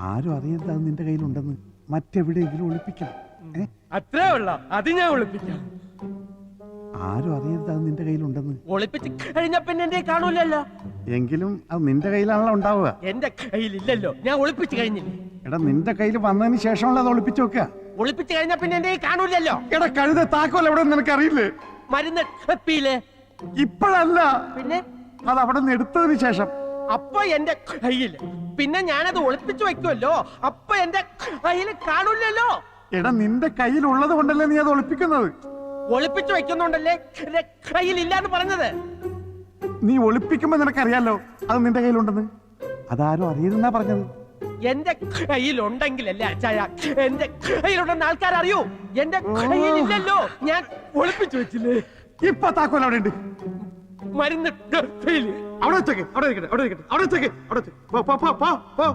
ആരും അറിയരുത് അത് നിന്റെ കയ്യിലുണ്ടെന്ന്. മറ്റെവിടെയെങ്കിലും ഒളിപ്പിക്കണം. അത്രേ ഉള്ള അത് ഞാൻ ഒളിപ്പിക്കാം. ആരും അറിയരുത് അത് നിന്റെ കയ്യിലുണ്ടെന്ന്. ഒളിപ്പിച്ച് കഴിഞ്ഞ പിന്നെ എന്റെ കാണൂലല്ലോ. എങ്കിലും അത് നിന്റെ കയ്യിലാണല്ലോ ഉണ്ടാവുക. എന്റെ കയ്യിലില്ലല്ലോ, ഞാൻ ഒളിപ്പിച്ച് കഴിഞ്ഞില്ലേ. എടാ നിന്റെ കയ്യിൽ വന്നതിന് ശേഷമുള്ള അത് ഒളിപ്പിച്ചു വെക്കുക. ഒളിപ്പിച്ച് കഴിഞ്ഞ പിന്നെ എന്റെ കാണൂലല്ലോ. എടാ കഴുത താക്കോൽ എവിടെ നിനക്കറിയില്ലേ? മരുന്ന് എപ്പിയില്ലേ? ഇപ്പോഴല്ല, പിന്നെ അത് അവിടെ നിന്ന് എടുത്തതിന് ശേഷം. അപ്പൊ എന്റെ കയ്യില്, പിന്നെ ഞാനത് ഒളിപ്പിച്ചു വെക്കുമല്ലോ. അപ്പൊ എന്റെ കയ്യിൽ കാണൂലല്ലോ. എടാ നിന്റെ കയ്യിലുള്ളത് കൊണ്ടല്ലേ നീ അത് ഒളിപ്പിക്കുന്നത്. ഒളിപ്പിച്ചു വെക്കുന്നുണ്ടല്ലേ എന്റെ കയ്യിലില്ലാന്ന് പറഞ്ഞത്. നീ ഒളിപ്പിക്കുമ്പോ നിനക്കറിയാലോ അത് നിന്റെ കയ്യിലുണ്ടെന്ന്. അതാരും അറിയരുതെന്നാ പറഞ്ഞത്. എന്റെ കയ്യിലുണ്ടെങ്കിലല്ലേ അച്ചായ എന്റെ കയ്യിലുണ്ടെന്ന് ആൾക്കാർ അറിയൂ. എന്റെ കയ്യിലില്ലല്ലോ, ഞാൻ ഒളിപ്പിച്ചു വെച്ചില്ലേ. ഇപ്പൊ താക്കോൽ അവിടെ ഉണ്ട്. മരുന്ന് അവിടെ വെച്ചേക്ക്, അവിടെ ഇരിക്കട്ടെ, അവിടെ ഇരിക്കട്ടെ, അവിടെ വെച്ചേക്ക്, അവിടെ വെച്ചേക്ക്. പോ, പോ, പോ, പോ, പോ.